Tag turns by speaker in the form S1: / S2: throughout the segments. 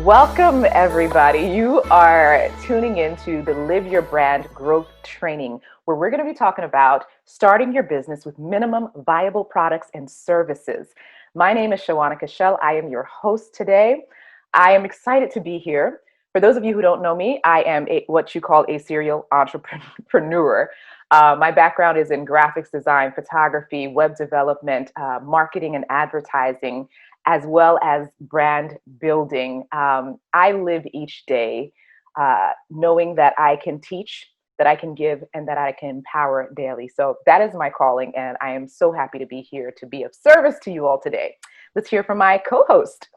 S1: Welcome, everybody. You are tuning into the Live Your Brand Growth Training, where we're going to be talking about starting your business with minimum viable products and services. My name is Shawana Cashel. I am your host today. I am excited to be here. For those of you who don't know me, I am what you call a serial entrepreneur. My background is in graphics design, photography, web development, marketing, and advertising, as well as brand building. I live each day knowing that I can teach, that I can give, and that I can empower daily. So that is my calling, and I am so happy to be here to be of service to you all today. Let's hear from my co-host.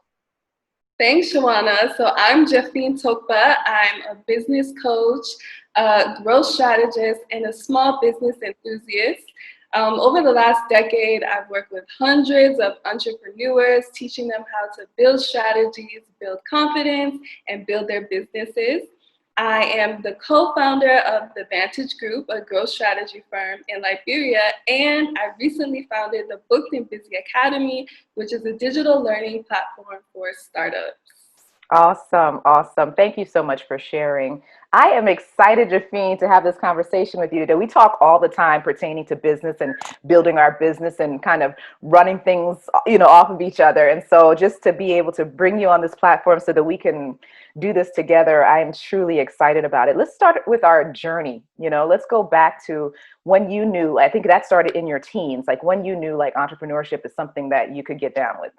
S2: Thanks, Shawana. So I'm Jeffine Tokpa. I'm a business coach, a growth strategist, and a small business enthusiast. Over the last decade, I've worked with hundreds of entrepreneurs, teaching them how to build strategies, build confidence, and build their businesses. I am the co-founder of the Vantage Group, a growth strategy firm in Liberia, and I recently founded the Booked and Busy Academy, which is a digital learning platform for startups.
S1: Awesome, awesome. Thank you so much for sharing. I am excited, Jafine, to have this conversation with you today. We talk all the time pertaining to business and building our business and kind of running things, off of each other. And so just to be able to bring you on this platform so that we can do this together, I am truly excited about it. Let's start with our journey. Let's go back to when you knew, I think that started in your teens, like when you knew like entrepreneurship is something that you could get down with.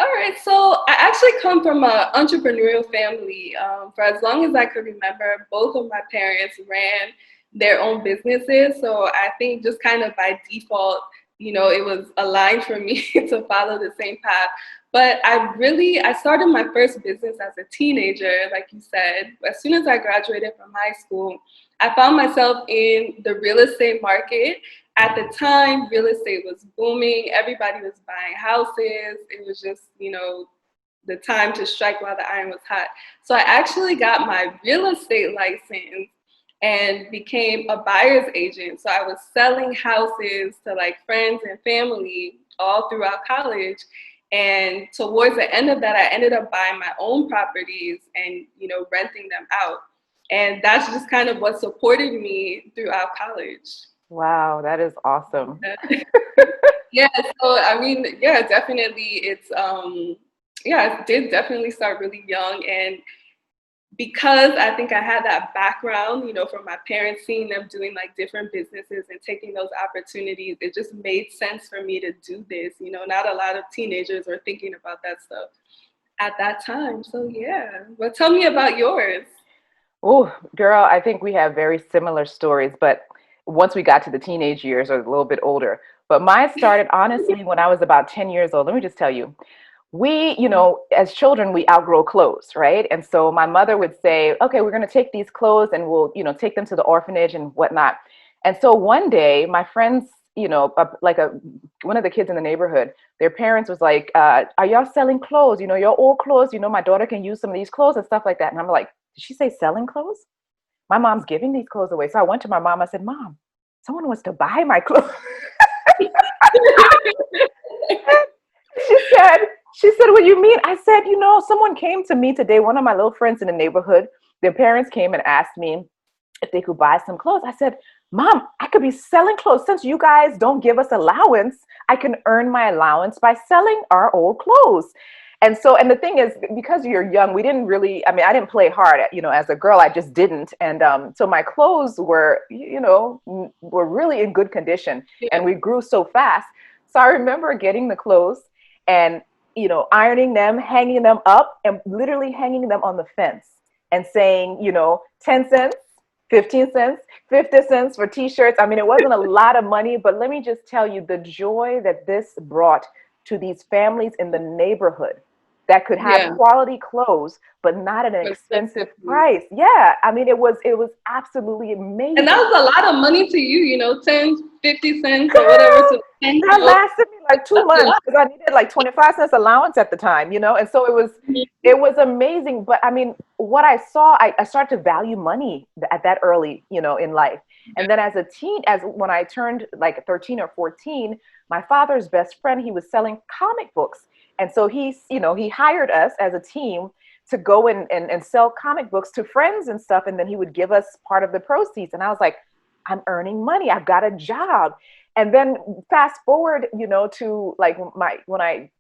S2: All right, so I actually come from an entrepreneurial family. For as long as I could remember, both of my parents ran their own businesses. So I think just kind of by default, it was aligned for me to follow the same path. But I started my first business as a teenager, like you said. As soon as I graduated from high school, I found myself in the real estate market. At the time, real estate was booming. Everybody was buying houses. It was just, the time to strike while the iron was hot. So I actually got my real estate license and became a buyer's agent. So I was selling houses to like friends and family all throughout college. And towards the end of that, I ended up buying my own properties and, renting them out. And that's just kind of what supported me throughout college.
S1: Wow, that is awesome.
S2: Yeah, so definitely it did definitely start really young. And because I think I had that background, from my parents, seeing them doing like different businesses and taking those opportunities, it just made sense for me to do this. Not a lot of teenagers are thinking about that stuff at that time. So yeah, but tell me about yours.
S1: Oh, girl, I think we have very similar stories, but once we got to the teenage years or a little bit older. But mine started honestly when I was about 10 years old. Let me just tell you, as children, we outgrow clothes, right? And so my mother would say, okay, we're going to take these clothes and we'll, take them to the orphanage and whatnot. And so one day, my friends, one of the kids in the neighborhood, their parents was like, are y'all selling clothes? Your old clothes, my daughter can use some of these clothes and stuff like that. And I'm like, did she say selling clothes? My mom's giving these clothes away. So I went to my mom. I said, Mom, someone wants to buy my clothes. she said, what do you mean? I said, someone came to me today. One of my little friends in the neighborhood, their parents came and asked me if they could buy some clothes. I said, Mom, I could be selling clothes. Since you guys don't give us allowance, I can earn my allowance by selling our old clothes. And the thing is, because you're young, we didn't really, I didn't play hard, as a girl, I just didn't. And so my clothes were, were really in good condition, and we grew so fast. So I remember getting the clothes and, ironing them, hanging them up, and literally hanging them on the fence and saying, 10 cents, 15 cents, 50 cents for t-shirts. It wasn't a lot of money, but let me just tell you the joy that this brought to these families in the neighborhood that could have quality clothes, but not at an expensive price. Yeah. It was absolutely amazing.
S2: And that was a lot of money to you, 10, 50 cents or whatever.
S1: That lasted me like 2 months because I needed like 25 cents allowance at the time, And so it was amazing. But what I saw, I started to value money at that early, in life. And then as when I turned like 13 or 14, my father's best friend, he was selling comic books. And so he hired us as a team to go and sell comic books to friends and stuff. And then he would give us part of the proceeds. And I was like, I'm earning money. I've got a job. And then fast forward, to like when I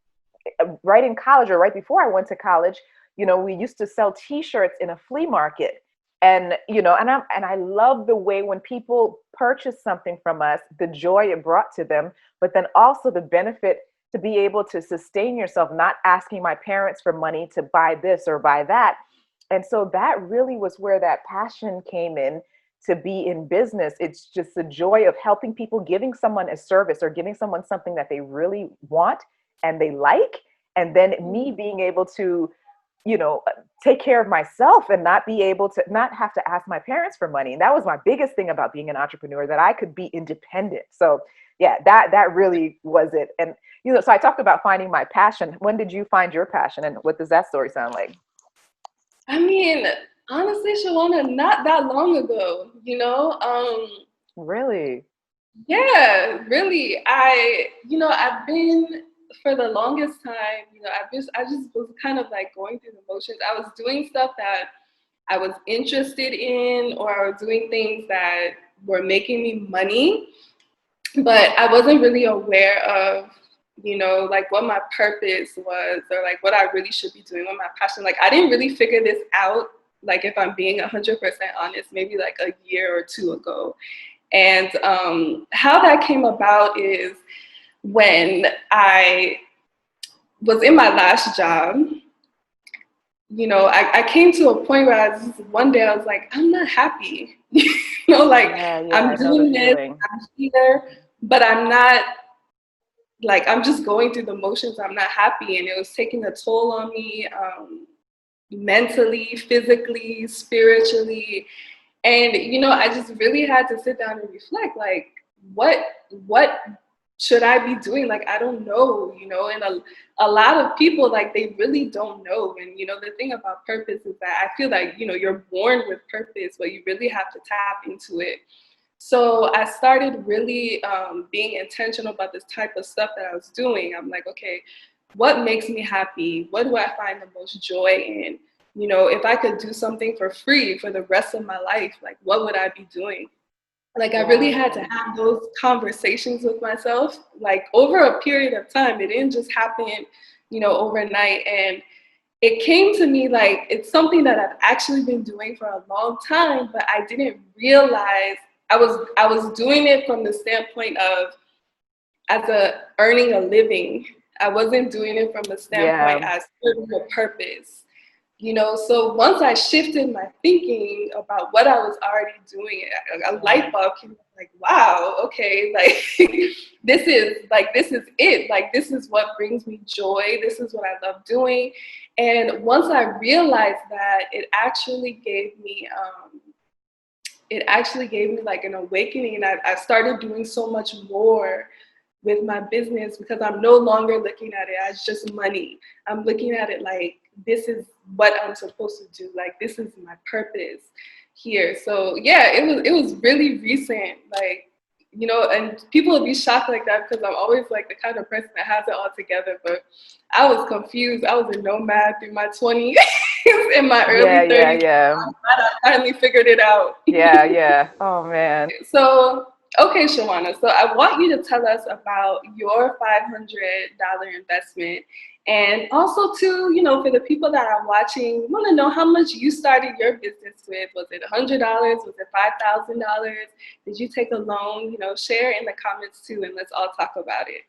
S1: right in college or right before I went to college, we used to sell T-shirts in a flea market. And I love the way when people purchase something from us, the joy it brought to them, but then also the benefit to be able to sustain yourself, not asking my parents for money to buy this or buy that. And so that really was where that passion came in, to be in business. It's just the joy of helping people, giving someone a service or giving someone something that they really want and they like. And then me being able to, take care of myself and not have to ask my parents for money. And that was my biggest thing about being an entrepreneur, that I could be independent. So yeah, that really was it. And, so I talked about finding my passion. When did you find your passion, and what does that story sound like?
S2: I mean, honestly, Shawana, not that long ago,
S1: Really?
S2: Yeah, really. I've been for the longest time, I just was kind of like going through the motions. I was doing stuff that I was interested in, or I was doing things that were making me money, but I wasn't really aware of, like what my purpose was, or like what I really should be doing, what my passion. Like I didn't really figure this out, like if I'm being 100% honest, maybe like a year or two ago. And how that came about is when I was in my last job. I came to a point where one day I was like, I'm not happy. Like
S1: Yeah,
S2: I'm
S1: I know the
S2: doing this,
S1: feeling.
S2: I'm here, but I'm not, like, I'm just going through the motions. I'm not happy. And it was taking a toll on me, mentally, physically, spiritually. And, I just really had to sit down and reflect, like, what should I be doing? Like, I don't know, and a lot of people, like, they really don't know. And, the thing about purpose is that I feel like, you're born with purpose, but you really have to tap into it. So I started really being intentional about this type of stuff that I was doing. I'm like, okay, what makes me happy? What do I find the most joy in? If I could do something for free for the rest of my life, like what would I be doing? Like I really
S1: Yeah.
S2: had to have those conversations with myself, like over a period of time. It didn't just happen, overnight. And it came to me like it's something that I've actually been doing for a long time, but I didn't realize I was doing it from the standpoint of as a earning a living. I wasn't doing it from the standpoint
S1: Yeah.
S2: as serving a purpose. So once I shifted my thinking about what I was already doing, a light bulb came up, like, wow, okay, like this is it. Like this is what brings me joy. This is what I love doing. And once I realized that, it actually gave me like an awakening, and I started doing so much more with my business, because I'm no longer looking at it as just money. I'm looking at it like this is what I'm supposed to do. Like this is my purpose here. So yeah, it was really recent. Like, and people would be shocked like that, because I'm always like the kind of person that has it all together. But I was confused. I was a nomad through my 20s in my
S1: Yeah,
S2: early
S1: yeah,
S2: 30s.
S1: yeah.
S2: I'm glad I finally figured it out.
S1: Yeah, yeah. Oh man.
S2: So, okay, Shawana, so I want you to tell us about your $500 investment. And also, too, for the people that are watching, want to know how much you started your business with. Was it $100? Was it $5,000? Did you take a loan? Share in the comments, too, and let's all talk about it.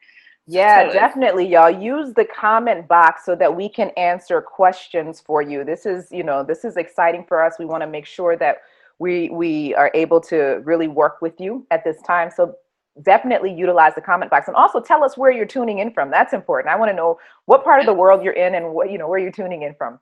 S2: So
S1: Yeah,
S2: tell us.
S1: definitely, y'all. Use the comment box so that we can answer questions for you. This is exciting for us. We want to make sure that we are able to really work with you at this time. So definitely utilize the comment box, and also tell us where you're tuning in from. That's important. I want to know what part of the world you're in and where you're tuning in from.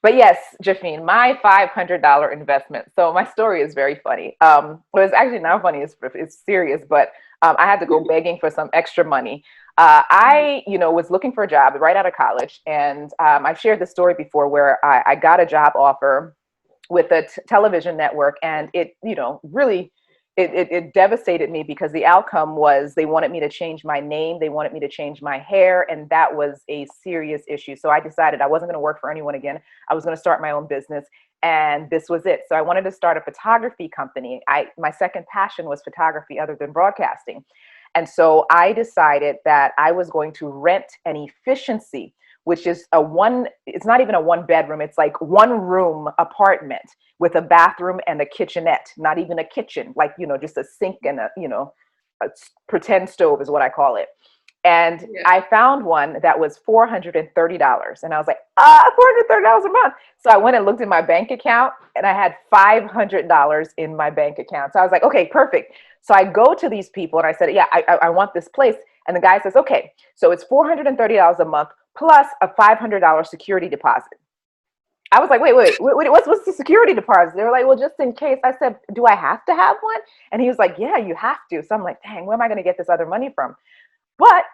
S1: But yes, Jafine, my $500 investment. So my story is very funny. Well, it's actually not funny. It's serious, but I had to go begging for some extra money. I, was looking for a job right out of college, and I've shared this story before where I got a job offer with a television network, and it, really it devastated me because the outcome was they wanted me to change my name. They wanted me to change my hair. And that was a serious issue. So I decided I wasn't going to work for anyone again. I was going to start my own business. And this was it. So I wanted to start a photography company. My second passion was photography other than broadcasting. And so I decided that I was going to rent an efficiency, which is it's not even a 1 bedroom, it's like 1 room apartment with a bathroom and a kitchenette, not even a kitchen, like, just a sink and a pretend stove is what I call it. And
S2: Yeah.
S1: I found one that was $430. And I was like, $430 a month. So I went and looked in my bank account and I had $500 in my bank account. So I was like, okay, perfect. So I go to these people and I said, yeah, I want this place. And the guy says, okay, so it's $430 a month plus a $500 security deposit. I was like, wait, what's the security deposit? They were like, well, just in case. I said, do I have to have one? And he was like, yeah, you have to. So I'm like, dang, where am I going to get this other money from? But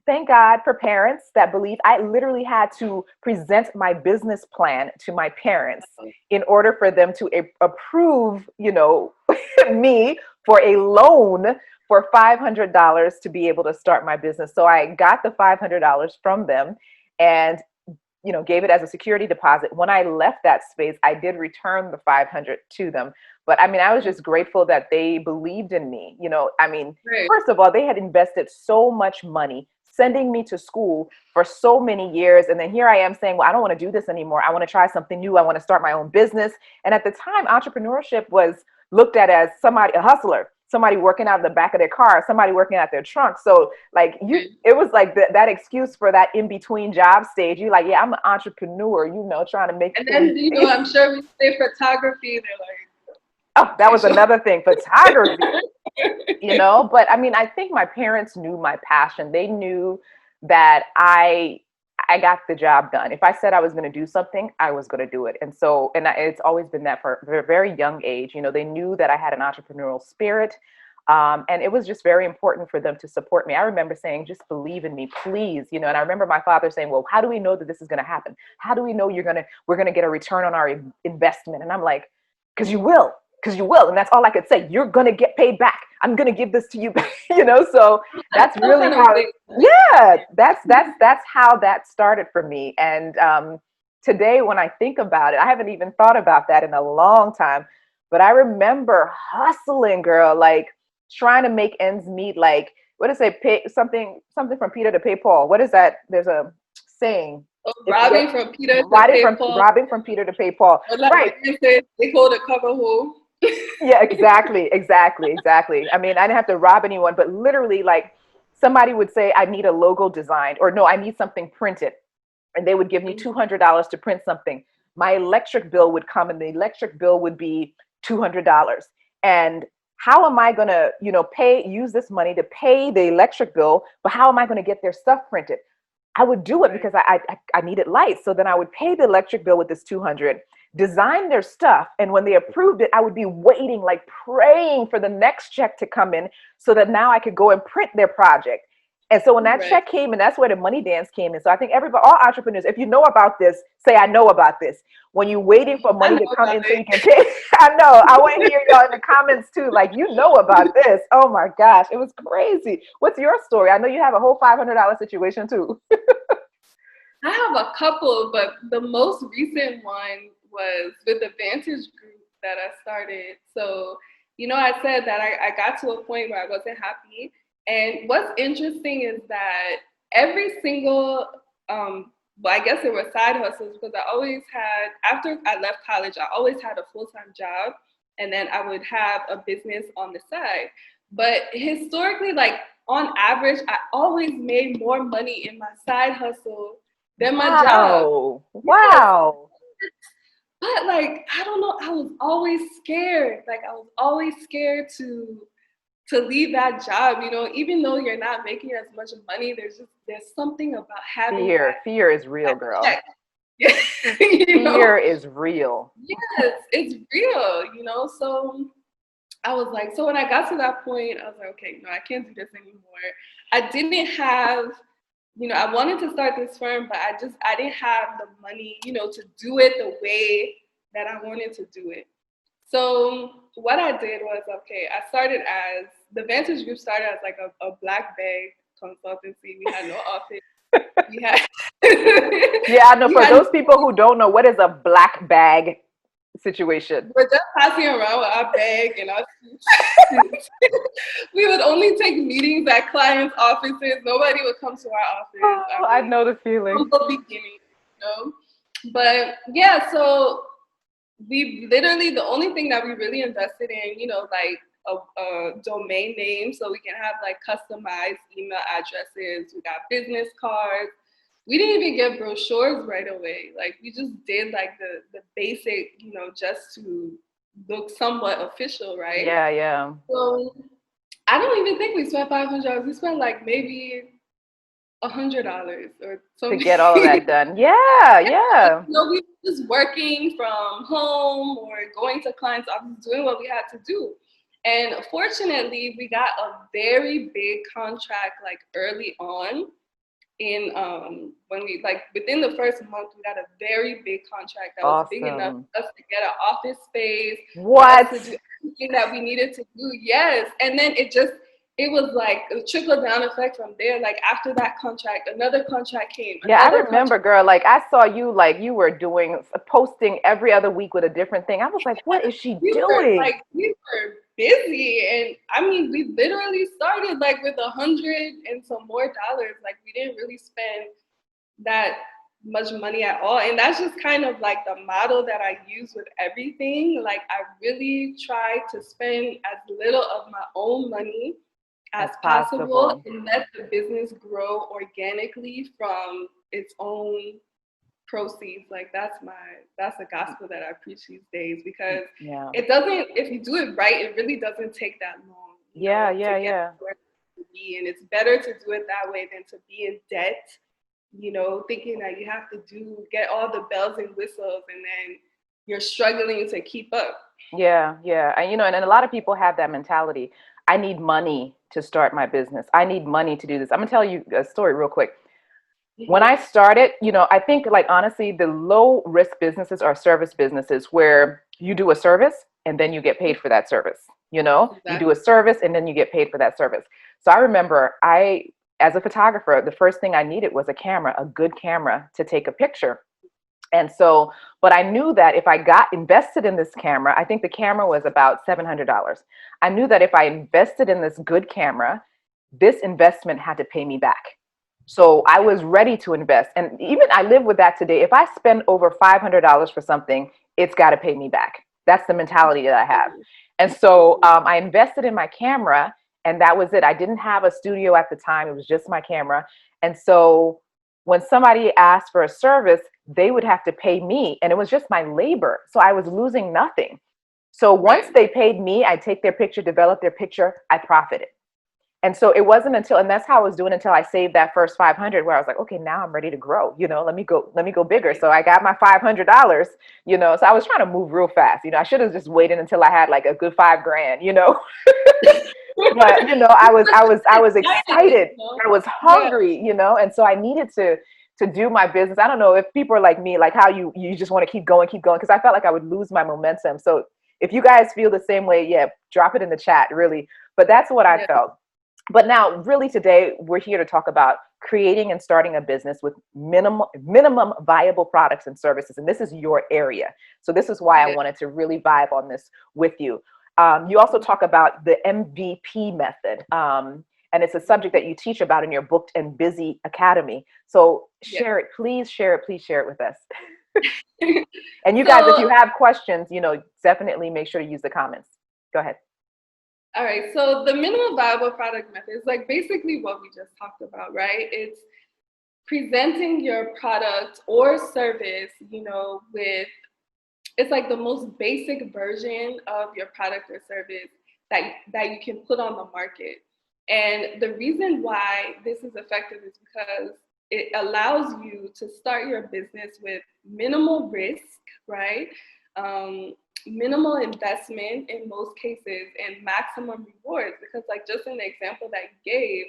S1: thank God for parents that believe. I literally had to present my business plan to my parents in order for them to approve, me for a loan for $500 to be able to start my business. So I got the $500 from them and gave it as a security deposit. When I left that space, I did return the 500 to them. But I mean, I was just grateful that they believed in me.
S2: Right.
S1: First of all, they had invested so much money sending me to school for so many years. And then here I am saying, well, I don't want to do this anymore. I want to try something new. I want to start my own business. And at the time, entrepreneurship was looked at as a hustler, somebody working out of the back of their car, somebody working out their trunk. So like it was like that excuse for that in between job stage. You like, yeah, I'm an entrepreneur, trying to make
S2: And
S1: things.
S2: then, I'm sure we say photography, they're like,
S1: oh, that was another thing, photography. But I mean, I think my parents knew my passion. They knew that I got the job done. If I said I was going to do something, I was going to do it. And so, it's always been that for a very young age. They knew that I had an entrepreneurial spirit. And it was just very important for them to support me. I remember saying, just believe in me, please. And I remember my father saying, well, how do we know that this is going to happen? How do we know we're going to get a return on our investment? And I'm like, because you will. And that's all I could say. You're going to get paid back. I'm going to give this to you. So that's really how, that's how that started for me. And today, when I think about it, I haven't even thought about that in a long time, but I remember hustling, girl, like trying to make ends meet. Like, what is it? Pay something from Peter to pay Paul. What is that? There's a saying.
S2: Robbing from Peter to pay Paul.
S1: Robbing from Peter to pay Paul.
S2: Like
S1: right.
S2: They call it a cover hole.
S1: Yeah, exactly. I mean, I didn't have to rob anyone, but literally, like, somebody would say, I need a logo designed, or no, I need something printed. And they would give me $200 to print something. My electric bill would come and the electric bill would be $200. And how am I going to, use this money to pay the electric bill, but how am I going to get their stuff printed? I would do it because I needed lights. So then I would pay the electric bill with this 200, design their stuff. And when they approved it, I would be waiting, like praying for the next check to come in so that now I could go and print their project. And so when that check came in, that's where the money dance came in. So I think all entrepreneurs, if you know about this, say, I know about this. When you're waiting for money to come in so you can pay, I know. I want to hear y'all in the comments too. Like, you know about this. Oh my gosh, it was crazy. What's your story? I know you have a whole $500 situation too.
S2: I have a couple, but the most recent one was with the Vantage group that I started. So, I said that I got to a point where I wasn't happy. And what's interesting is that every single, I guess it were side hustles, because I always had, after I left college, I always had a full-time job, and then I would have a business on the side. But historically, like on average, I always made more money in my side hustle than my job.
S1: Wow.
S2: But like, I don't know, I was always scared. Like, I was always scared to leave that job, even though you're not making as much money, there's something about having
S1: fear is real, girl.
S2: Fear
S1: is real.
S2: Yes, it's real, so I was like, so when I got to that point, I was like, okay, no, I can't do this anymore. I didn't have, I wanted to start this firm, but I didn't have the money, to do it the way that I wanted to do it. So what I did was, okay, I started as, the Vantage Group started as like a black bag consultancy. We had no office. We had
S1: Yeah, I know.
S2: we
S1: For
S2: had
S1: those people who don't know, what is a black bag situation?
S2: we're just passing around with our bag and our suits. We would only take meetings at clients' offices. Nobody would come to our office.
S1: Oh,
S2: I
S1: I
S2: mean,
S1: know the feeling.
S2: humble beginning, you know. But yeah, so we literally, the only thing that we really invested in, you know, like a domain name, so we can have like customized email addresses. We got business cards. We didn't even get brochures right away. Like we just did like the basic, you know, just to look somewhat official, right?
S1: Yeah, yeah.
S2: So I don't even think we spent $500. We spent like maybe $100 or
S1: To
S2: something.
S1: get all of that done. Yeah, yeah.
S2: You know, we were just working from home or going to clients' offices, doing what we had to do. And fortunately, we got a very big contract like early on. In when we like within the first month, we got a very big contract that was big enough
S1: Awesome.
S2: for us to get an office space, for us
S1: What?
S2: to do everything that we needed to do. Yes, and then it was like a trickle down effect from there. Like after that contract, another contract came,
S1: Yeah, I
S2: another
S1: remember,
S2: contract.
S1: girl. Like I saw you, like you were doing posting every other week with a different thing. I was like, what is she doing?
S2: We were busy, and I mean, we literally started like with 100 and some more dollars. Like we didn't really spend that much money at all, and that's just kind of like the model that I use with everything. Like I really try to spend as little of my own money as
S1: As
S2: possible
S1: possible.
S2: and let the business grow organically from its own proceeds. Like that's the gospel that I preach these days, because
S1: Yeah.
S2: it doesn't, if you do it right, it really doesn't take that long, you
S1: Yeah,
S2: know, to
S1: yeah,
S2: get
S1: yeah.
S2: where you need to be. And it's better to do it that way than to be in debt, you know, thinking that you have to get all the bells and whistles and then you're struggling to keep up.
S1: Yeah, yeah. And and a lot of people have that mentality. I need money to start my business. I need money to do this. I'm gonna tell you a story real quick. When I
S2: Mm-hmm.
S1: started, I think like honestly, the low risk businesses are service businesses where you do a service and then you get paid for that service. You do
S2: Exactly.
S1: a service and then you get paid for that service. So I remember as a photographer, the first thing I needed was a camera, a good camera to take a picture. And so, but I knew that if I got invested in this camera, I think the camera was about $700. I knew that if I invested in this good camera, this investment had to pay me back. So I was ready to invest. And even I live with that today. If I spend over $500 for something, it's got to pay me back. That's the mentality that I have. And so I invested in my camera, and that was it. I didn't have a studio at the time, it was just my camera. And so when somebody asked for a service, they would have to pay me, and it was just my labor. So I was losing nothing. So once
S2: Right.
S1: they paid me, I'd take their picture, develop their picture, I profited. And so it wasn't until, and that's how I was doing until I saved that first 500, where I was like, okay, now I'm ready to grow. Let me go bigger. So I got my $500. So I was trying to move real fast. I should have just waited until I had like a good 5 grand. But I was
S2: Excited,
S1: excited.
S2: you know?
S1: I was
S2: Yeah.
S1: hungry. And so I needed to do my business. I don't know if people are like me, like how you just want to keep going, because I felt like I would lose my momentum. So if you guys feel the same way, yeah, drop it in the chat, really. But that's what I
S2: Yeah.
S1: felt. But now, really, today we're here to talk about creating and starting a business with minimum viable products and services, and this is your area. So this is why I
S2: Yeah.
S1: wanted to really vibe on this with you. You also talk about the MVP method, and it's a subject that you teach about in your Booked and Busy Academy. So
S2: Yeah.
S1: share it, please share it, please share it with us. And you guys, if
S2: So
S1: you have questions, definitely make sure to use the comments. Go ahead.
S2: all right, so the minimum viable product method is like basically what we just talked about, right? It's presenting your product or service, you know, with, it's like the most basic version of your product or service that you can put on the market. And the reason why this is effective is because it allows you to start your business with minimal risk, right? Um, Minimal investment in most cases and maximum rewards. Because, like, just in the example that you gave,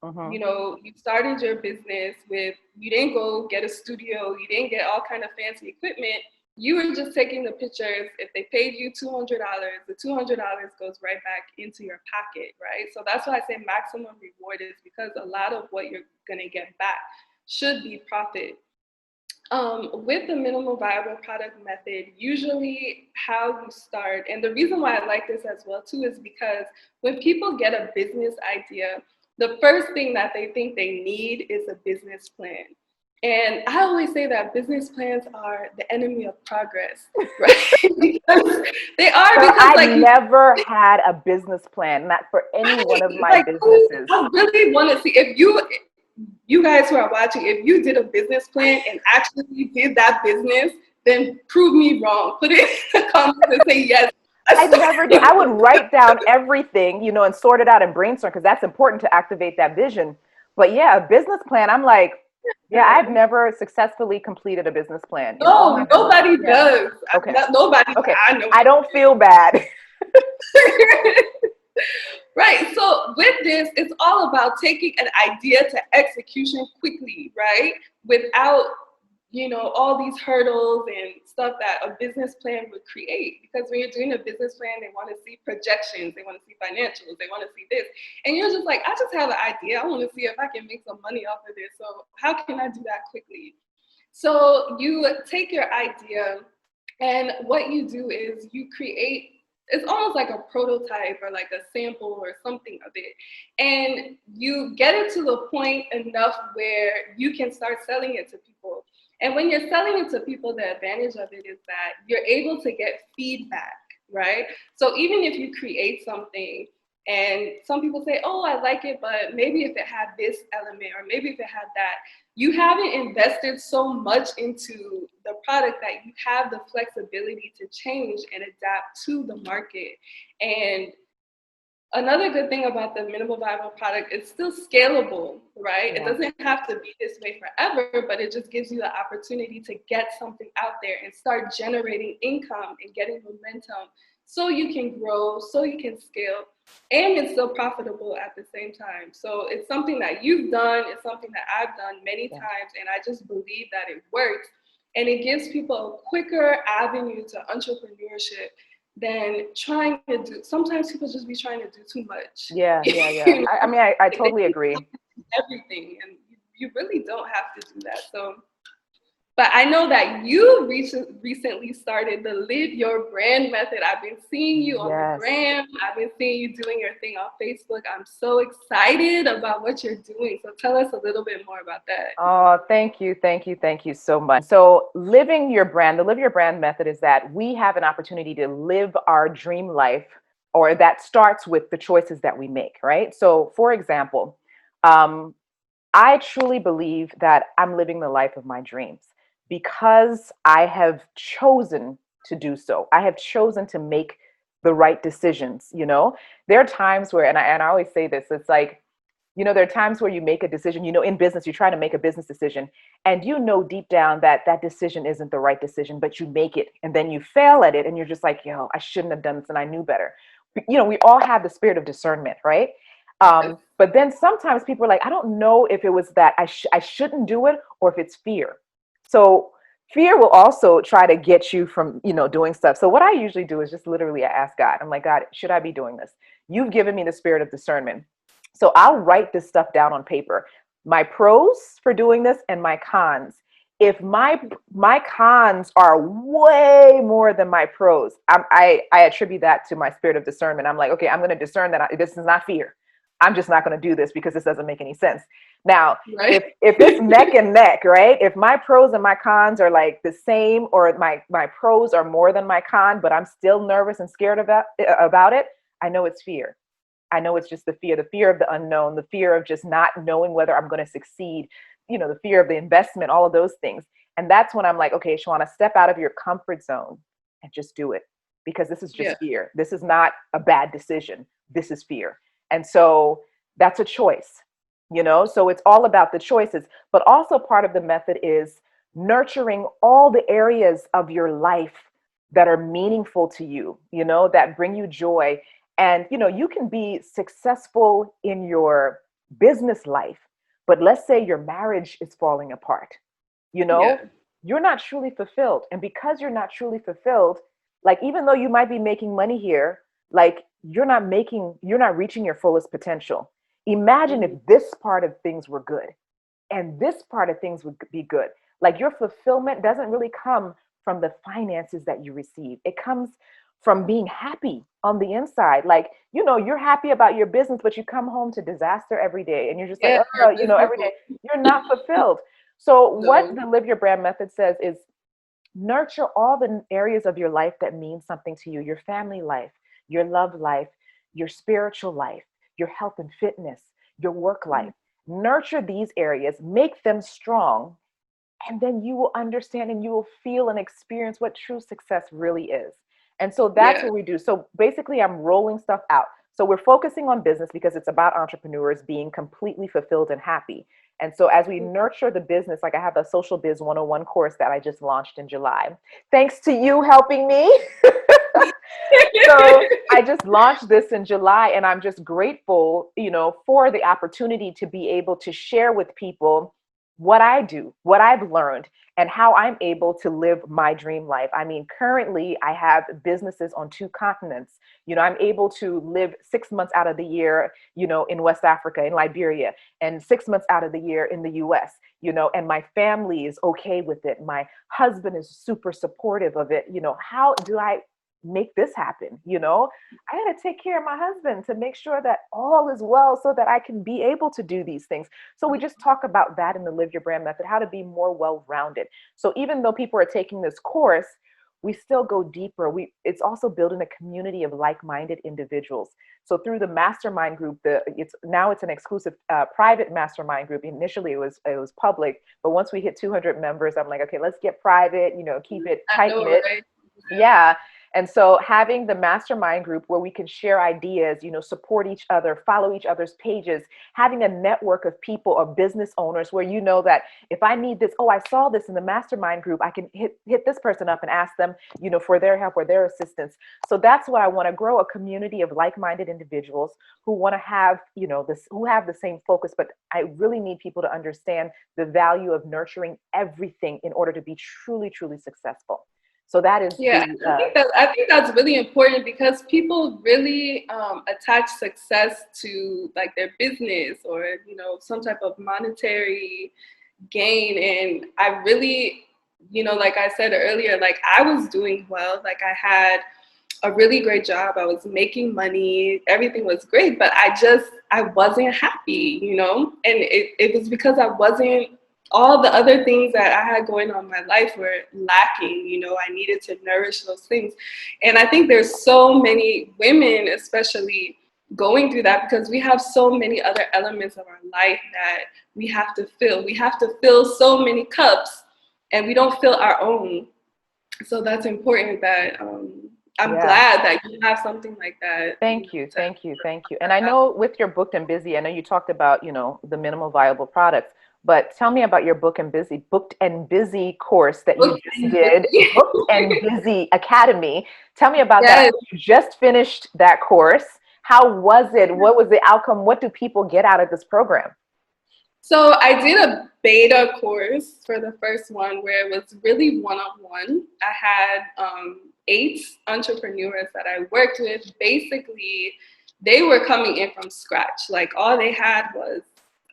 S1: Mm-hmm.
S2: you know, you started your business with, you didn't go get a studio, you didn't get all kind of fancy equipment, you were just taking the pictures. If they paid you $200, the $200 goes right back into your pocket, right? So that's why I say maximum reward is because a lot of what you're going to get back should be profit. With the minimal viable product method, usually how you start, and the reason why I like this as well too is because when people get a business idea, the first thing that they think they need is a business plan. And I always say that business plans are the enemy of progress, right? Because they are,
S1: Girl,
S2: because
S1: I
S2: like
S1: never had a business plan, not for any one of my
S2: like
S1: businesses.
S2: I really want to see if you guys who are watching, if you did a business plan and actually did that business, then prove me wrong. Put it in the comments and say yes.
S1: I
S2: I
S1: never did.
S2: started
S1: I would write down everything, and sort it out and brainstorm because that's important to activate that vision. But yeah, a business plan, I'm like, yeah, I've never successfully completed a business plan in all my
S2: No,
S1: businesses.
S2: nobody
S1: Yeah.
S2: does.
S1: Okay.
S2: Nobody that
S1: Okay.
S2: I know.
S1: I don't feel bad.
S2: Right. So with this, it's all about taking an idea to execution quickly, right? Without, all these hurdles and stuff that a business plan would create. Because when you're doing a business plan, they want to see projections, they want to see financials, they want to see this. And you're just like, I just have an idea. I want to see if I can make some money off of this. So how can I do that quickly? So you take your idea, and what you do is you create, it's almost like a prototype or like a sample or something of it. And you get it to the point enough where you can start selling it to people. And when you're selling it to people, the advantage of it is that you're able to get feedback, right? So even if you create something and some people say, oh, I like it, but maybe if it had this element or maybe if it had that, you haven't invested so much into the product that you have the flexibility to change and adapt to the market. And another good thing about the minimal viable product, it's still scalable, right? It
S1: Yeah.
S2: doesn't have to be this way forever, but it just gives you the opportunity to get something out there and start generating income and getting momentum so you can grow, so you can scale, and it's still profitable at the same time. So it's something that you've done, it's something that I've done many times, and I just believe that it works. And it gives people a quicker avenue to entrepreneurship than trying to do. Sometimes people just be trying to do too much.
S1: Yeah. Yeah. Yeah. I mean, I
S2: They
S1: totally agree.
S2: everything, and you really don't have to do that. So, but I know that you recently started the Live Your Brand method. I've been seeing you on the
S1: Yes.
S2: gram. I've been seeing you doing your thing on Facebook. I'm so excited about what you're doing. So tell us a little bit more about that.
S1: Oh, thank you. Thank you. Thank you so much. So, living your brand, the Live Your Brand method is that we have an opportunity to live our dream life, or that starts with the choices that we make, right? So, for example, um, I truly believe that I'm living the life of my dreams because I have chosen to do so. I have chosen to make the right decisions. There are times where, and I always say this, it's like, there are times where you make a decision, in business, you try to make a business decision, and deep down that that decision isn't the right decision, but you make it and then you fail at it and you're just like, I shouldn't have done this and I knew better. We all have the spirit of discernment, right? But then sometimes people are like, I don't know if it was that I shouldn't do it or if it's fear. So fear will also try to get you from, doing stuff. So what I usually do is just literally I ask God, I'm like, God, should I be doing this? You've given me the spirit of discernment. So I'll write this stuff down on paper, my pros for doing this and my cons. If my cons are way more than my pros, I attribute that to my spirit of discernment. I'm like, okay, I'm going to discern that this is not fear. I'm just not going to do this because this doesn't make any sense. Now,
S2: Right?
S1: if it's neck and neck, right? If my pros and my cons are like the same, or my pros are more than my con, but I'm still nervous and scared about it, I know it's fear. I know it's just the fear of the unknown, the fear of just not knowing whether I'm going to succeed, the fear of the investment, all of those things. And that's when I'm like, okay, Shawana, step out of your comfort zone and just do it, because this is
S2: Yeah.
S1: just fear. This is not a bad decision. This is fear. And so that's a choice, so it's all about the choices. But also part of the method is nurturing all the areas of your life that are meaningful to you, that bring you joy. And, you can be successful in your business life, but let's say your marriage is falling apart, you
S2: Yeah.
S1: know, you're not truly fulfilled. And because you're not truly fulfilled, like even though you might be making money here, like you're not reaching your fullest potential. Imagine if
S2: Mm-hmm.
S1: this part of things were good and this part of things would be good. Like your fulfillment doesn't really come from the finances that you receive. It comes from being happy on the inside. Like, you're happy about your business, but you come home to disaster every day and you're just like,
S2: Yeah,
S1: oh,
S2: we're
S1: every day
S2: miserable.
S1: you're not fulfilled. So what
S2: No.
S1: the Live Your Brand method says is nurture all the areas of your life that mean something to you, your family life, your love life, your spiritual life, your health and fitness, your work life. Nurture these areas, make them strong, and then you will understand and you will feel and experience what true success really is. And so that's
S2: Yeah.
S1: what we do. So basically, I'm rolling stuff out. So we're focusing on business because it's about entrepreneurs being completely fulfilled and happy. And so as we nurture the business, like I have a social biz 101 course that I just launched in July. Thanks to you helping me. So I just launched this in July and I'm just grateful, for the opportunity to be able to share with people what I do, what I've learned, and how I'm able to live my dream life. I mean, currently I have businesses on 2 continents. I'm able to live 6 months out of the year, in West Africa, in Liberia, and 6 months out of the year in the US, and my family is okay with it. My husband is super supportive of it. How do I make this happen? I got to take care of my husband to make sure that all is well so that I can be able to do these things. So we just talk about that in the Live Your Brand method, how to be more well-rounded. So even though people are taking this course, we still go deeper. It's also building a community of like-minded individuals. So through the mastermind group, it's an exclusive private mastermind group. Initially it was public, but once we hit 200 members, I'm like, okay, let's get private, keep it
S2: I
S1: tight
S2: know,
S1: knit.
S2: right?
S1: Yeah. And so having the mastermind group where we can share ideas, support each other, follow each other's pages, having a network of people or business owners where you know that if I need this, oh, I saw this in the mastermind group, I can hit this person up and ask them, for their help or their assistance. So that's what I want to grow, a community of like-minded individuals who want to have, who have the same focus, but I really need people to understand the value of nurturing everything in order to be truly, truly successful. So that is
S2: Yeah,
S1: the
S2: I think that's really important because people really attach success to like their business or some type of monetary gain. And I really, like I said earlier, like I was doing well, like I had a really great job, I was making money, everything was great, but I wasn't happy, and it was because I wasn't, all the other things that I had going on in my life were lacking. I needed to nourish those things. And I think there's so many women, especially, going through that because we have so many other elements of our life that we have to fill. We have to fill so many cups and we don't fill our own. So that's important that I'm
S1: yeah.
S2: glad that you have something like that,
S1: Thank you,
S2: to
S1: thank you, thank you. And I know with your booked and busy, I know you talked about, the minimal viable products, but tell me about your booked and busy course that you
S2: book
S1: just
S2: and
S1: did,
S2: busy.
S1: Booked and Busy Academy. Tell me about that.
S2: Yes.
S1: You just finished that course. How was it? What was the outcome? What do people get out of this program?
S2: So I did a beta course for the first one where it was really one-on-one. I had 8 entrepreneurs that I worked with. Basically, they were coming in from scratch. Like all they had was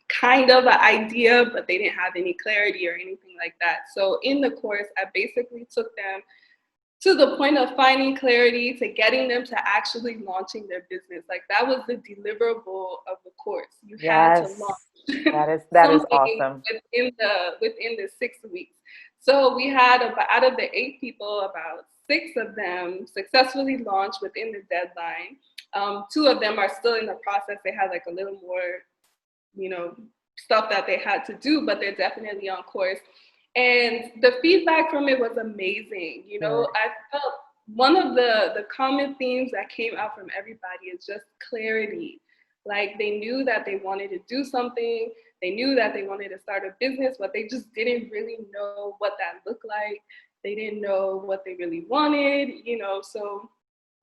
S2: kind of an idea, but they didn't have any clarity or anything like that. So in the course, I basically took them to the point of finding clarity to getting them to actually launching their business. Like that was the deliverable of the course. You had to
S1: Yes,
S2: launch
S1: that is
S2: something
S1: awesome.
S2: within the 6 weeks. So we had about, out of the 8 people, about 6 of them successfully launched within the deadline. 2 of them are still in the process. They had like a little more, you know, stuff that they had to do, but they're definitely on course. And the feedback from it was amazing.
S1: Good.
S2: I felt one of the common themes that came out from everybody is just clarity. Like they knew that they wanted to do something, they knew that they wanted to start a business, but they just didn't really know what that looked like. They didn't know what they really wanted. So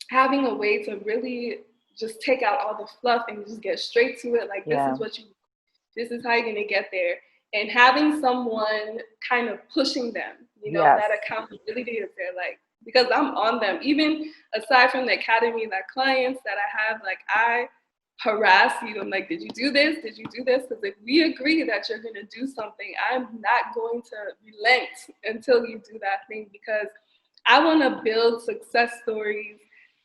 S2: having a way to really just take out all the fluff and just get straight to it, like
S1: Yeah.
S2: this is how you're going to get there. And having someone kind of pushing them,
S1: Yes.
S2: that accountability is there, like, because I'm on them. Even aside from the academy, like clients that I have, like I harass you. I'm like, did you do this? Did you do this? Because if we agree that you're going to do something, I'm not going to relent until you do that thing, because I want to build success stories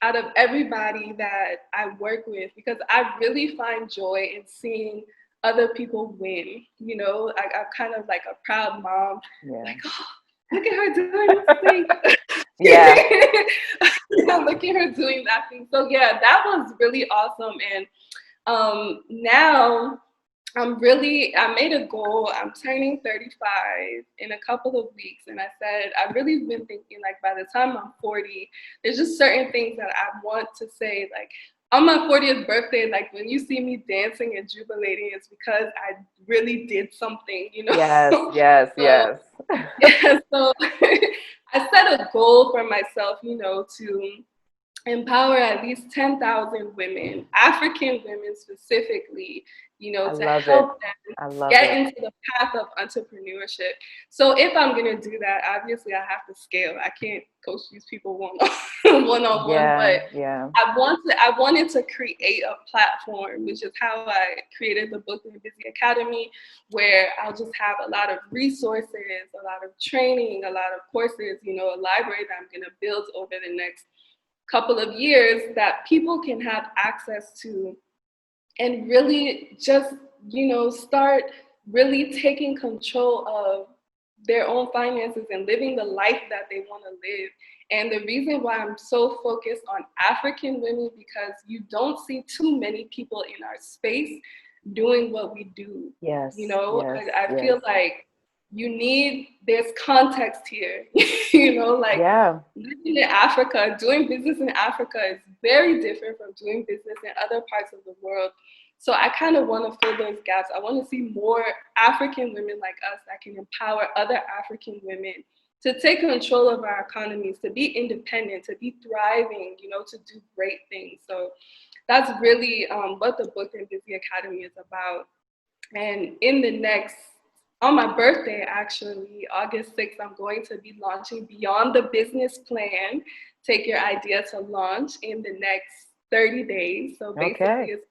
S2: out of everybody that I work with, because I really find joy in seeing other people win. I'm kind of like a proud mom,
S1: Yeah.
S2: like, oh, look at her doing this thing.
S1: Yeah.
S2: Look at her doing that thing. So yeah, that was really awesome. And now I made a goal. I'm turning 35 in a couple of weeks. And I said, I've really been thinking, like, by the time I'm 40, there's just certain things that I want to say, like, on my 40th birthday, like, when you see me dancing and jubilating, it's because I really did something,
S1: Yes, yes,
S2: So,
S1: yes.
S2: yeah, so I set a goal for myself, to empower at least 10,000 women, African women specifically,
S1: I
S2: to
S1: love it.
S2: help them
S1: I love
S2: get
S1: it.
S2: into the path of entrepreneurship. So if I'm going to do that, obviously I have to scale. I can't coach these people one on one,
S1: Yeah,
S2: but
S1: yeah.
S2: I wanted to create a platform, which is how I created the Book and Busy Academy, where I'll just have a lot of resources, a lot of training, a lot of courses, a library that I'm going to build over the next couple of years that people can have access to, and really just, start really taking control of their own finances and living the life that they want to live. And the reason why I'm so focused on African women, because you don't see too many people in our space doing what we do.
S1: Yes, yes,
S2: I
S1: yes.
S2: feel like there's context here, like
S1: Yeah.
S2: living in Africa, doing business in Africa is very different from doing business in other parts of the world. So I kind of want to fill those gaps. I want to see more African women like us that can empower other African women to take control of our economies, to be independent, to be thriving, to do great things. So that's really what the Book and Busy Academy is about. And on my birthday, actually, August 6th, I'm going to be launching Beyond the Business Plan, Take Your Idea to Launch, in the next 30 days. So basically,
S1: Okay.
S2: it's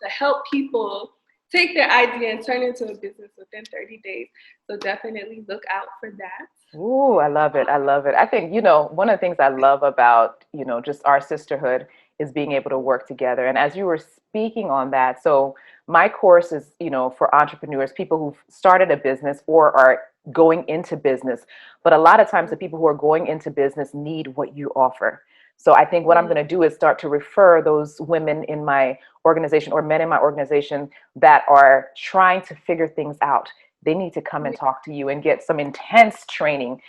S2: to help people take their idea and turn it into a business within 30 days. So definitely look out for that.
S1: Ooh, I love it. I love it. I think, one of the things I love about, just our sisterhood is being able to work together. And as you were speaking on that, so my course is, for entrepreneurs, people who've started a business or are going into business. But a lot of times the people who are going into business need what you offer. So I think what I'm going to do is start to refer those women in my organization or men in my organization that are trying to figure things out. They need to come and talk to you and get some intense training,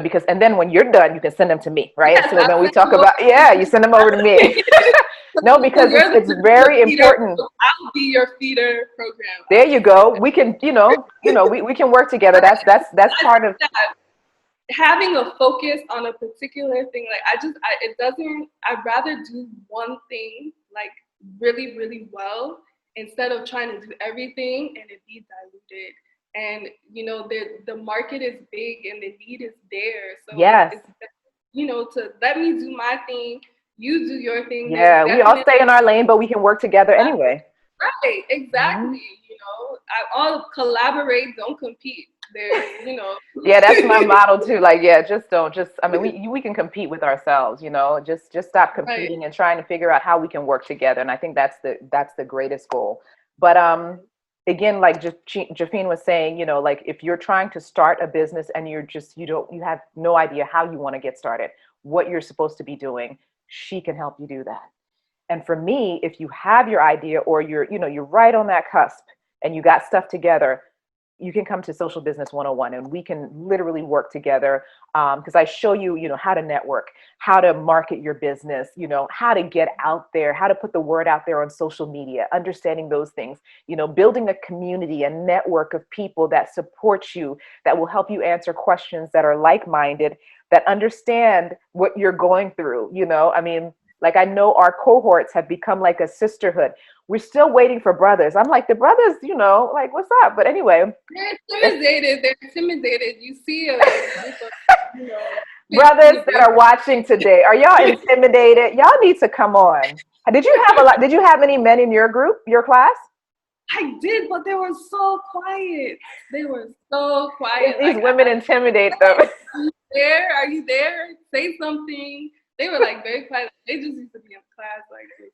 S1: because, and then when you're done, you can send them to me, right?
S2: Yes,
S1: So then
S2: I'll
S1: we
S2: send
S1: talk
S2: you over
S1: about, yeah, you
S2: to
S1: send them over to me. No,
S2: so
S1: because it's
S2: you're
S1: it's
S2: the
S1: very
S2: feeder.
S1: important.
S2: I'll be your feeder program.
S1: There
S2: I'll
S1: you
S2: be your
S1: go. We can, we can work together.
S2: But
S1: That's
S2: I
S1: part of,
S2: think that having a focus on a particular thing, like it doesn't. I'd rather do one thing like really, really well instead of trying to do everything and it be diluted. And the market is big and the need is there, so
S1: yes.
S2: it's to let me do my thing, you do your thing. There's
S1: Yeah, we all
S2: definitely
S1: stay in our lane, but we can work together anyway.
S2: right,
S1: Mhm.
S2: exactly. All collaborate, don't compete.
S1: Yeah, that's my motto too. Like, yeah, just don't just I mean, we can compete with ourselves, just stop
S2: Right.
S1: competing and trying to figure out how we can work together. And I think that's the greatest goal. But again, like Jafine was saying, like if you're trying to start a business and you have no idea how you want to get started, what you're supposed to be doing, she can help you do that. And for me, if you have your idea or you're right on that cusp and you got stuff together, you can come to Social Business 101 and we can literally work together, because I show you, how to network, how to market your business, how to get out there, how to put the word out there on social media, understanding those things, building a community, a network of people that support you, that will help you answer questions, that are like-minded, that understand what you're going through. I mean, Like I know our cohorts have become like a sisterhood. We're still waiting for brothers. I'm like, the brothers, like what's up? But anyway,
S2: They're
S1: it's
S2: intimidated. They're intimidated. You see a group of, you know,
S1: brothers
S2: 15
S1: that are
S2: women.
S1: watching today. Are y'all intimidated? Y'all need to come on. Did you have any men in your group, your class?
S2: I did, but they were so quiet. They were so quiet.
S1: These
S2: Like,
S1: women intimidate them.
S2: are you there? Are you there? Say something. They were like very quiet. They just used to be in class. Like,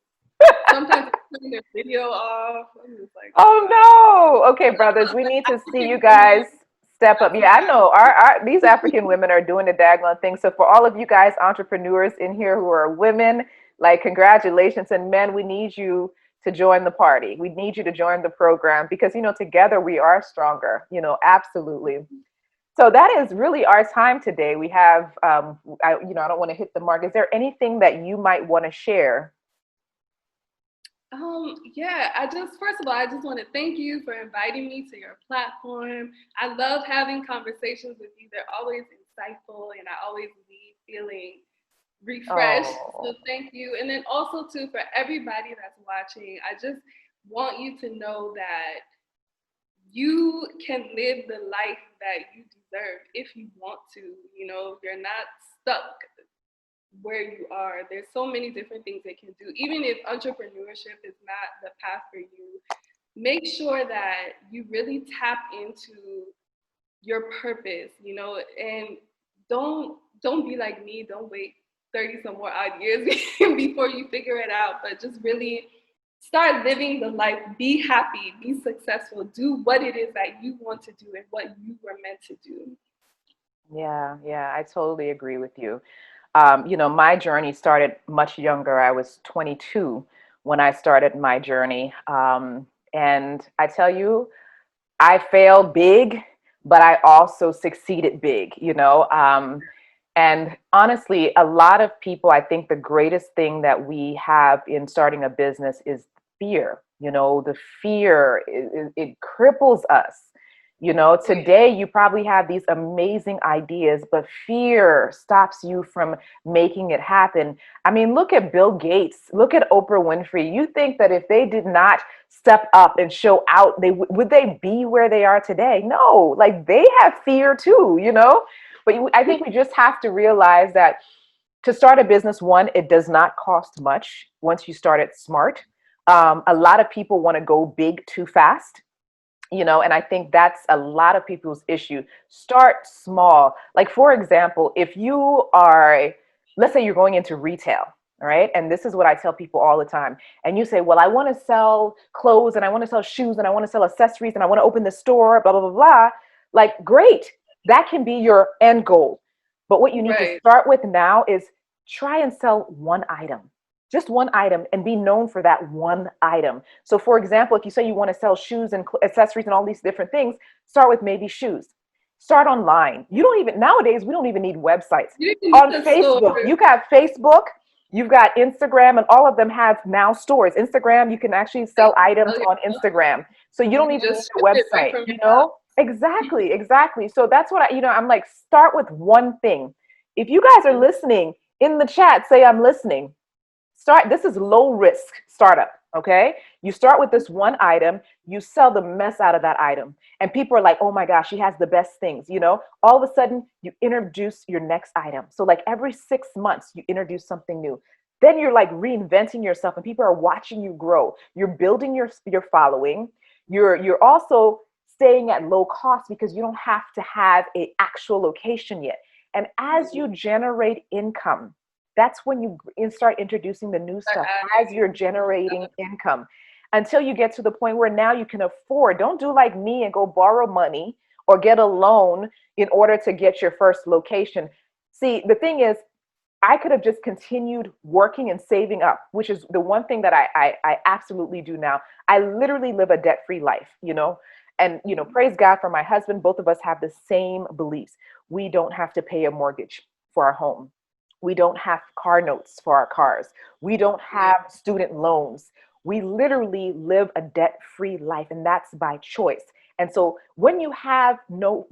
S2: sometimes they turn their video off. I'm just like, oh
S1: Oh
S2: God.
S1: no. Okay, brothers, we need to see you
S2: African
S1: guys
S2: women,
S1: step up.
S2: that's
S1: Yeah,
S2: what
S1: I
S2: I
S1: know. These African women are doing the daggone thing. So for all of you guys, entrepreneurs in here who are women, like congratulations. And men, we need you to join the party. We need you to join the program because together we are stronger. Absolutely. So that is really our time today. We have I don't want to hit the mark. Is there anything that you might want to share?
S2: Yeah, first of all, I just want to thank you for inviting me to your platform. I love having conversations with you. They're always insightful and I always leave feeling refreshed. So
S1: Oh,
S2: thank you. And then also too, for everybody that's watching, I just want you to know that you can live the life that you deserve if you want to. You're not stuck where you are. There's so many different things they can do. Even if entrepreneurship is not the path for you, make sure that you really tap into your purpose, and don't be like me. Don't wait 30 some more odd years before you figure it out, but just really start living the life. Be happy, be successful, do what it is that you want to do and what you were meant to do.
S1: yeah, yeah, I totally agree with you. My journey started much younger. I was 22 when I started my journey. And I tell you, I failed big, but I also succeeded big. And honestly, a lot of people, I think the greatest thing that we have in starting a business is fear. The fear, it cripples us.
S2: Oh yeah.
S1: Today you probably have these amazing ideas, but fear stops you from making it happen. I mean, look at Bill Gates, look at Oprah Winfrey. You think that if they did not step up and show out, would they be where they are today? No, like they have fear too. But I think we just have to realize that to start a business, one, it does not cost much once you start it smart. A lot of people want to go big too fast, and I think that's a lot of people's issue. Start small. Like, for example, if you are, let's say you're going into retail, all right? And this is what I tell people all the time. And you say, well, I want to sell clothes and I want to sell shoes and I want to sell accessories and I want to open the store, blah, blah, blah, blah. Like, great. That can be your end goal. But what you need to
S2: Right.
S1: start with now is try and sell one item, just one item, and be known for that one item. So, for example, if you say you want to sell shoes and accessories and all these different things, start with maybe shoes. Start online. You don't even, nowadays, we don't even need websites.
S2: You didn't need
S1: On
S2: a store.
S1: Facebook, you got Facebook, you've got Instagram, and all of them have now stores. Instagram, you can actually
S2: They
S1: sell
S2: can
S1: items
S2: sell your
S1: on
S2: stuff.
S1: Instagram. So you
S2: You
S1: don't
S2: can
S1: even need
S2: just
S1: a
S2: ship it right
S1: website,
S2: from your
S1: you
S2: house.
S1: know? Exactly, exactly. So that's what I'm like, start with one thing. If you guys are listening in the chat, say I'm listening. This is low risk startup. Okay, you start with this one item, you sell the mess out of that item, and people are like, oh my gosh, she has the best things. All of a sudden you introduce your next item. So like every 6 months you introduce something new. Then you're like reinventing yourself and people are watching you grow. You're building your following. You're also staying at low cost because you don't have to have a actual location yet. And as you generate income, that's when you start introducing the new
S2: Start
S1: stuff as you're
S2: adding new
S1: generating
S2: stuff.
S1: income until you get to the point where now you can afford. Don't do like me and go borrow money or get a loan in order to get your first location. See, the thing is, I could have just continued working and saving up, which is the one thing that I absolutely do now. I literally live a debt-free life. And praise God for my husband. Both of us have the same beliefs. We don't have to pay a mortgage for our home. We don't have car notes for our cars. We don't
S2: Yeah.
S1: have student loans. We literally live a debt-free life, and that's by choice. And so when you have no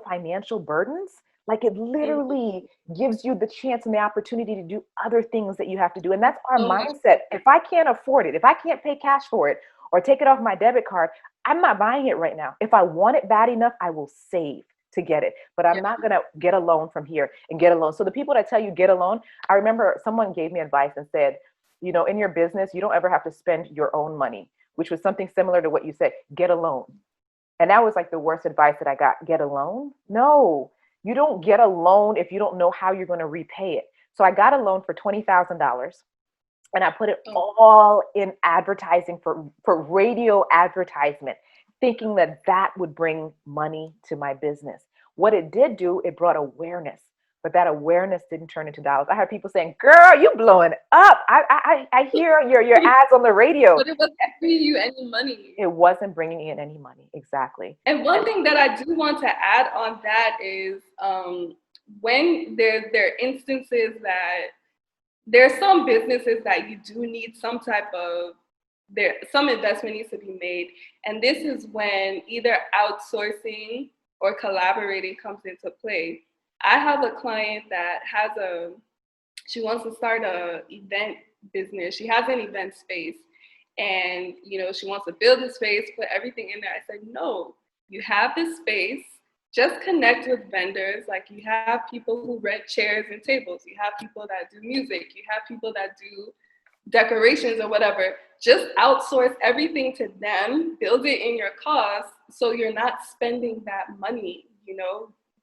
S1: financial burdens, Like it literally gives you the chance and the opportunity to do other things that you have to do. And that's our
S2: So much.
S1: mindset. If I can't afford it, if I can't pay cash for it or take it off my debit card, I'm not buying it right now. If I want it bad enough, I will save to get it. But I'm
S2: Yeah.
S1: not going to get a loan from here and get a loan. So the people that tell you get a loan, I remember someone gave me advice and said, you know, in your business, you don't ever have to spend your own money, which was something similar to what you said, get a loan. And that was like the worst advice that I got. Get a loan? No, you don't get a loan if you don't know how you're going to repay it. So I got a loan for $20,000 and I put it
S2: Oh,
S1: all in advertising for radio advertisement, thinking that that would bring money to my business. What it did do, it brought awareness, but that awareness didn't turn into dollars. I had people saying, "Girl, you blowing up! I hear your ads on the radio."
S2: but it wasn't bringing you any money.
S1: It wasn't bringing in any money. Exactly.
S2: And one thing that I do want to add on that is when there are instances that there are some businesses that you do need some type of some investment needs to be made, and this is when either outsourcing or collaborating comes into play. I have a client that she wants to start a event business. She has an event space, and she wants to build the space, put everything in there. I said, no, you have this space. Just connect with vendors. Like, you have people who rent chairs and tables. You have people that do music. You have people that do decorations or whatever. Just outsource everything to them, build it in your cost, so you're not spending that money,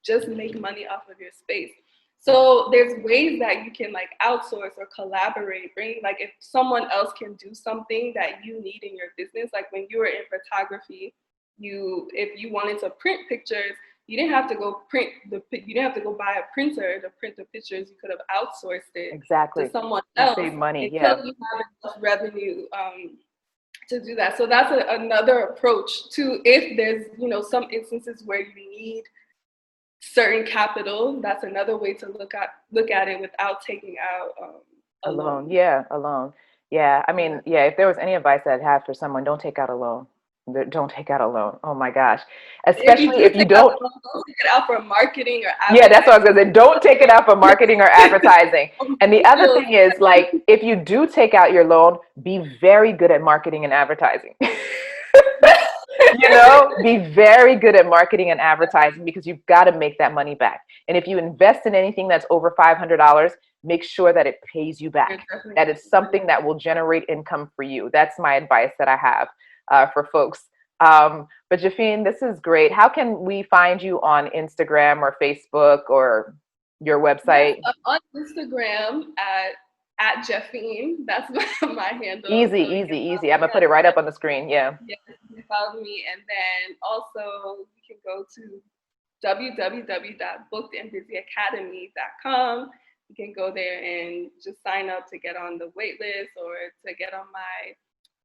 S2: just make money off of your space. So there's ways that you can like outsource or collaborate, bring, like, if someone else can do something that you need in your business, like when you were in photography, if you wanted to print pictures, you didn't have to go buy a printer to print the pictures. You could have outsourced it to
S1: Exactly.
S2: someone
S1: And
S2: else
S1: save money. Yeah.
S2: until you have enough revenue to do that. So that's another approach to, if there's some instances where you need certain capital. That's another way to look at it without taking out a
S1: Alone.
S2: loan.
S1: Yeah. Alone. Yeah. I
S2: Yeah.
S1: mean, yeah, if there was any advice I'd have for someone, don't take out a loan. Don't take out a loan. Oh my gosh.
S2: If you
S1: Especially
S2: do
S1: if you
S2: take out
S1: don't.
S2: a loan, don't take it out for marketing or
S1: Yeah, that's what I was
S2: advertising.
S1: gonna say. Don't take it out for marketing or advertising. And the other
S2: Deals.
S1: thing is, like, if you do take out your loan, be very good at marketing and advertising. Be very good at marketing and advertising because you've got to make that money back. And if you invest in anything that's over $500, make sure that it pays you
S2: You're
S1: back,
S2: definitely
S1: that it's
S2: making money.
S1: something that will generate income for you. That's my advice that I have for folks. But Jafine, this is great. How can we find you on Instagram or Facebook or your
S2: Yes,
S1: website?
S2: on Instagram at Jeffine. That's my handle.
S1: Easy,
S2: So you
S1: easy,
S2: can
S1: easy.
S2: follow
S1: I'm
S2: me
S1: gonna put
S2: on
S1: it right up
S2: that.
S1: on the screen. Yeah.
S2: Yes, you can follow me, and then also you can go to www.bookedandbusyacademy.com. You can go there and just sign up to get on the wait list or to get on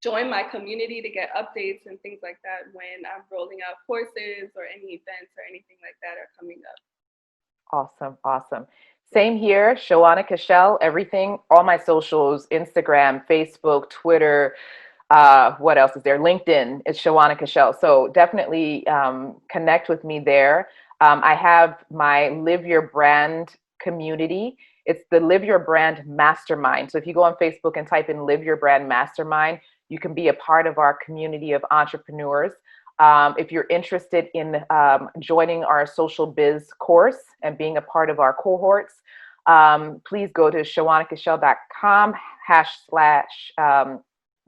S2: join my community to get updates and things like that when I'm rolling out courses or any events or anything like that are coming up.
S1: Awesome, awesome. Same here, Shawana Cashel, everything, all my socials, Instagram, Facebook, Twitter, what else is there? LinkedIn is Shawana Cashel. So definitely connect with me there. I have my Live Your Brand community. It's the Live Your Brand Mastermind. So if you go on Facebook and type in Live Your Brand Mastermind, you can be a part of our community of entrepreneurs. If you're interested in joining our social biz course and being a part of our cohorts, please go to shawanacashel.com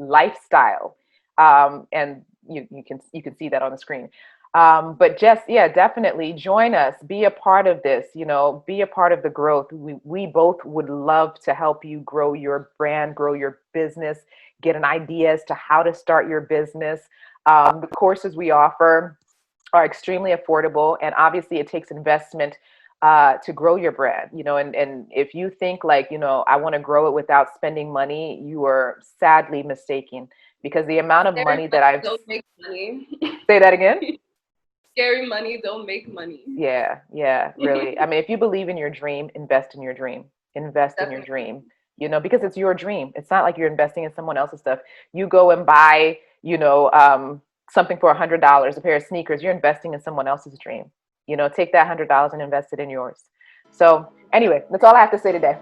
S1: /lifestyle. And you can see that on the screen. But just, yeah, definitely join us, be a part of this, be a part of the growth. We both would love to help you grow your brand, grow your business, get an idea as to how to start your business. The courses we offer are extremely affordable, and obviously it takes investment to grow your brand, and if you think like, I want to grow it without spending money, you are sadly mistaken, because the amount of
S2: Scary
S1: money that
S2: money
S1: I've
S2: don't make money.
S1: say that again.
S2: Scary money don't make money.
S1: Yeah, really. I mean, if you believe in your dream, invest in your dream. Invest in your
S2: Definitely.
S1: dream, because it's your dream. It's not like you're investing in someone else's stuff. You go and buy, something for $100, a pair of sneakers, you're investing in someone else's dream. take that $100 and invest it in yours. So anyway, that's all I have to say today.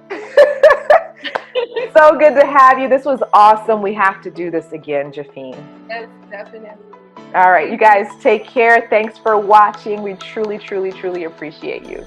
S1: So good to have you. This was awesome. We have to do this again, Jafine.
S2: Yes, definitely.
S1: All right, you guys take care. Thanks for watching. We truly, truly, truly appreciate you.